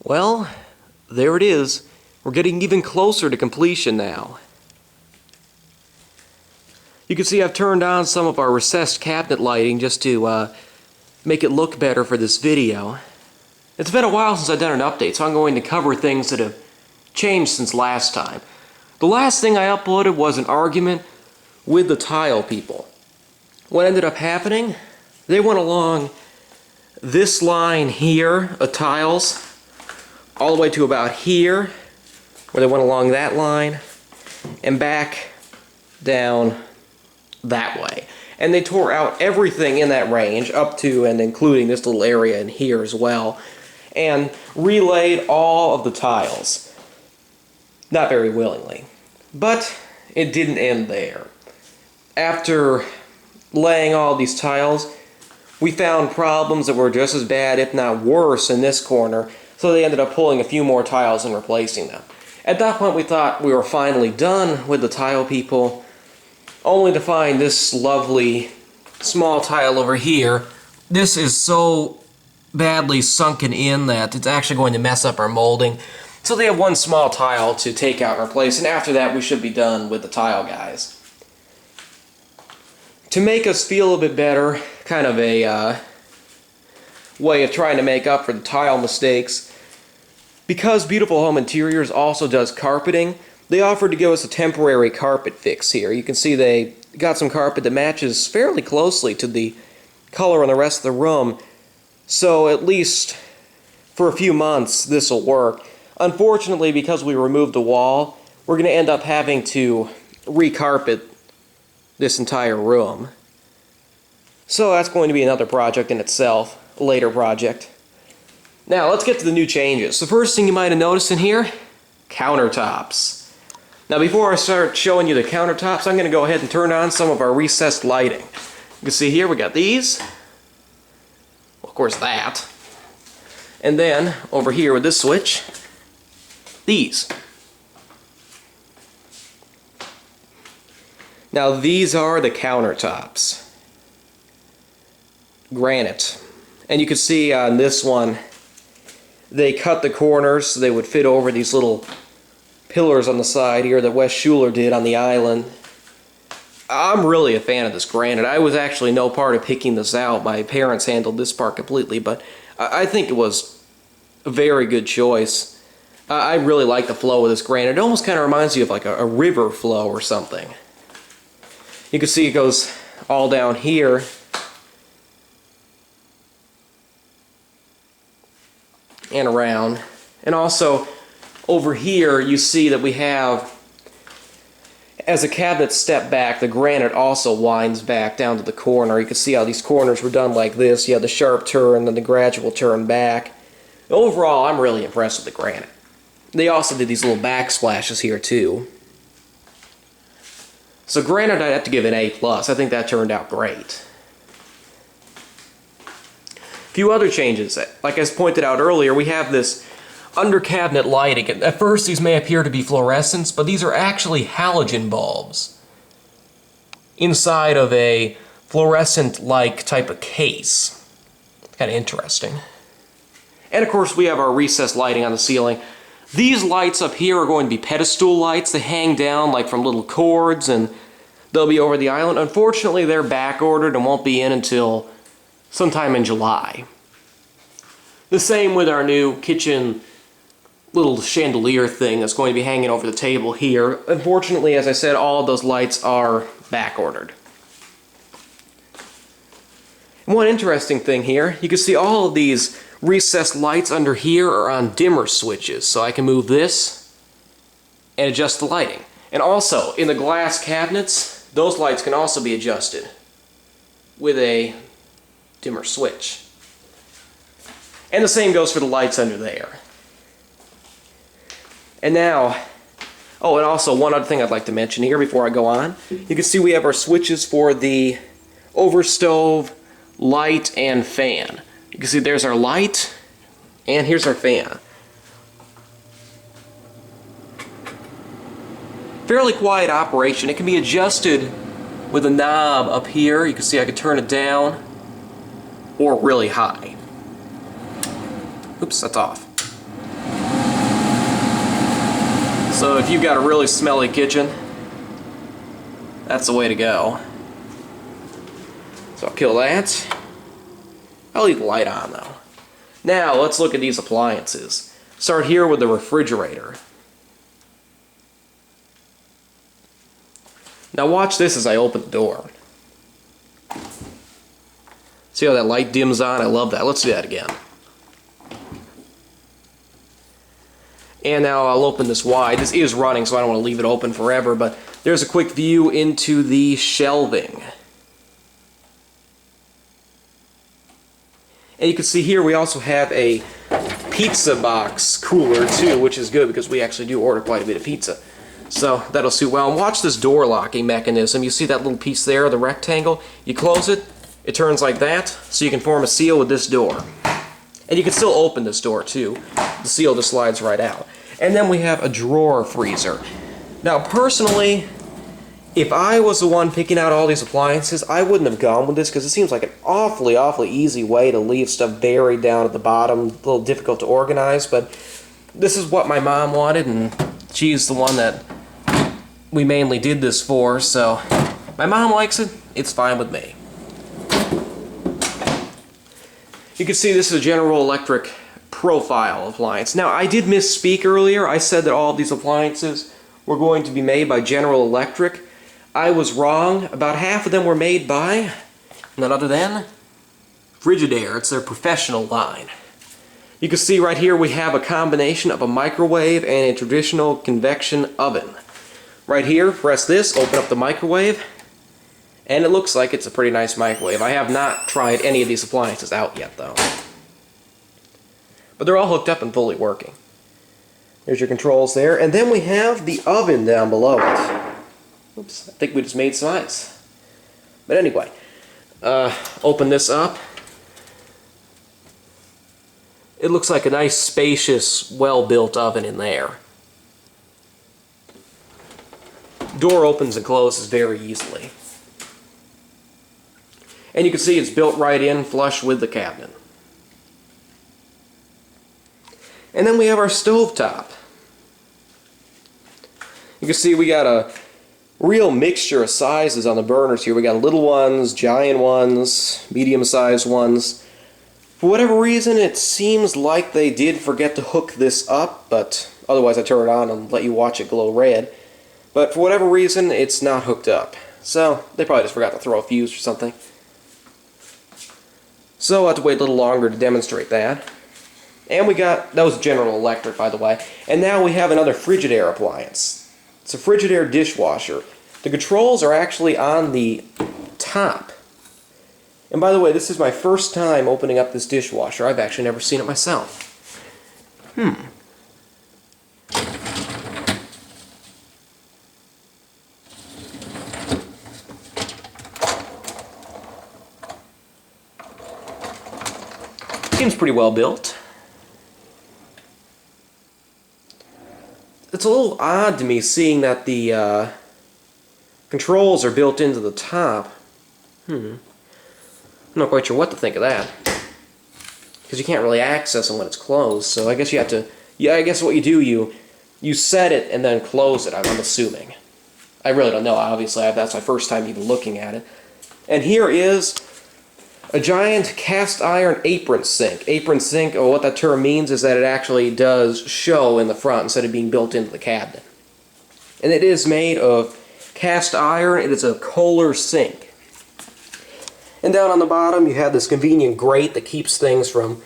Well, there it is. We're getting even closer to completion now. You can see I've turned on some of our recessed cabinet lighting just to make it look better for this video. It's been a while since I've done an update, so I'm going to cover things that have changed since last time. The last thing I uploaded was an argument with the tile people. What ended up happening, they went along this line here of tiles all the way to about here, where they went along that line, and back down that way. And they tore out everything in that range, up to and including this little area in here as well, and relayed all of the tiles. Not very willingly. But it didn't end there. After laying all these tiles, we found problems that were just as bad, if not worse, in this corner, so they ended up pulling a few more tiles and replacing them. At that point we thought we were finally done with the tile people, only to find this lovely small tile over here. This is so badly sunken in that it's actually going to mess up our molding. So they have one small tile to take out and replace, and after that we should be done with the tile guys. To make us feel a bit better, kind of a way of trying to make up for the tile mistakes, because Beautiful Home Interiors also does carpeting, they offered to give us a temporary carpet fix here. You can see they got some carpet that matches fairly closely to the color on the rest of the room, so at least for a few months this will work. Unfortunately, because we removed the wall, we're going to end up having to recarpet this entire room. So that's going to be another project in itself, a later project. Now let's get to the new changes. The first thing you might have noticed in here, countertops. Now before I start showing you the countertops, I'm going to go ahead and turn on some of our recessed lighting. You can see here we got these, well, of course that, and then over here with this switch, these. Now these are the countertops. Granite. And you can see on this one, they cut the corners so they would fit over these little pillars on the side here that Wes Schuler did on the island. I'm really a fan of this granite. I was actually no part of picking this out. My parents handled this part completely, but I think it was a very good choice. I really like the flow of this granite. It almost kind of reminds you of like a river flow or something. You can see it goes all down here. And around. And also over here you see that we have, as the cabinets step back, the granite also winds back down to the corner. You can see how these corners were done like this. You have the sharp turn, then the gradual turn back. Overall, I'm really impressed with the granite. They also did these little backsplashes here too. So granite, I'd have to give it an A+. I think that turned out great. A few other changes. Like I pointed out earlier, we have this under cabinet lighting. At first these may appear to be fluorescents, but these are actually halogen bulbs inside of a fluorescent-like type of case. Kind of interesting. And of course we have our recessed lighting on the ceiling. These lights up here are going to be pedestal lights. They hang down like from little cords and they'll be over the island. Unfortunately, they're back ordered and won't be in until sometime in July. The same with our new kitchen little chandelier thing that's going to be hanging over the table here. Unfortunately, as I said, all of those lights are back ordered. And one interesting thing here, you can see all of these recessed lights under here are on dimmer switches, so I can move this and adjust the lighting. And also, in the glass cabinets, those lights can also be adjusted with a dimmer switch. And the same goes for the lights under there. And now, oh, and also one other thing I'd like to mention here before I go on. You can see we have our switches for the overstove, light, and fan. You can see there's our light, and here's our fan. Fairly quiet operation. It can be adjusted with a knob up here. You can see I can turn it down or really high. Oops, that's off. So if you've got a really smelly kitchen, that's the way to go. So I'll kill that. I'll leave the light on though. Now let's look at these appliances. Start here with the refrigerator. Now watch this as I open the door. See how that light dims on? I love that. Let's do that again. And now I'll open this wide. This is running, so I don't want to leave it open forever, but there's a quick view into the shelving. And you can see here we also have a pizza box cooler too, which is good because we actually do order quite a bit of pizza. So that'll suit well. And watch this door locking mechanism. You see that little piece there, the rectangle? You close it, it turns like that, so you can form a seal with this door. And you can still open this door too. The seal just slides right out. And then we have a drawer freezer. Now personally, if I was the one picking out all these appliances, I wouldn't have gone with this because it seems like an awfully easy way to leave stuff buried down at the bottom, a little difficult to organize, but this is what my mom wanted, and she's the one that we mainly did this for, so my mom likes it, it's fine with me. You can see this is a General Electric profile appliance. Now, I did misspeak earlier. I said that all of these appliances were going to be made by General Electric. I was wrong. About half of them were made by none other than Frigidaire. It's their professional line. You can see right here we have a combination of a microwave and a traditional convection oven. Right here, press this, open up the microwave, and it looks like it's a pretty nice microwave. I have not tried any of these appliances out yet, though. But they're all hooked up and fully working. There's your controls there, and then we have the oven down below it. Oops, I think we just made some ice. But anyway, open this up. It looks like a nice, spacious, well-built oven in there. Door opens and closes very easily. And you can see it's built right in, flush with the cabinet. And then we have our stovetop. You can see we got a real mixture of sizes on the burners here. We got little ones, giant ones, medium-sized ones. For whatever reason, it seems like they did forget to hook this up, but otherwise I turn it on and let you watch it glow red. But for whatever reason, it's not hooked up. So, they probably just forgot to throw a fuse or something. So, I'll have to wait a little longer to demonstrate that. And we got, that was General Electric, by the way. And now we have another Frigidaire appliance. It's a Frigidaire dishwasher. The controls are actually on the top. And by the way, this is my first time opening up this dishwasher. I've actually never seen it myself. Seems pretty well built. It's a little odd to me seeing that the controls are built into the top. I'm not quite sure what to think of that. Because you can't really access them when it's closed, so I guess you have to... Yeah, I guess what you do, you set it and then close it, I'm assuming. I really don't know, obviously. That's my first time even looking at it. And here is a giant cast iron apron sink. Apron sink, or what that term means is that it actually does show in the front instead of being built into the cabinet. And it is made of cast iron. It is a Kohler sink. And down on the bottom you have this convenient grate that keeps things from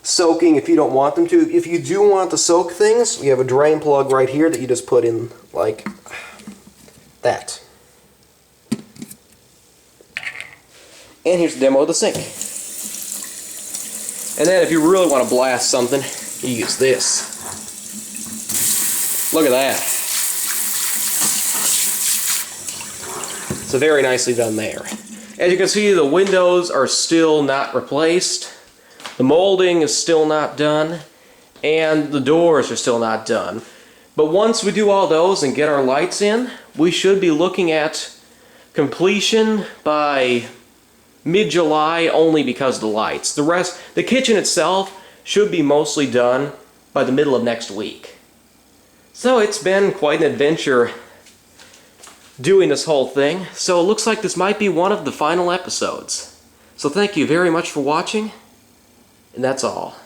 soaking if you don't want them to. If you do want to soak things, you have a drain plug right here that you just put in like that. And here's the demo of the sink. And then if you really want to blast something, you use this. Look at that. So very nicely done there. As you can see, the windows are still not replaced. The molding is still not done. And the doors are still not done. But once we do all those and get our lights in, we should be looking at completion by mid-July only because of the lights. The rest, the kitchen itself should be mostly done by the middle of next week. So it's been quite an adventure doing this whole thing, so it looks like this might be one of the final episodes. So thank you very much for watching, and that's all.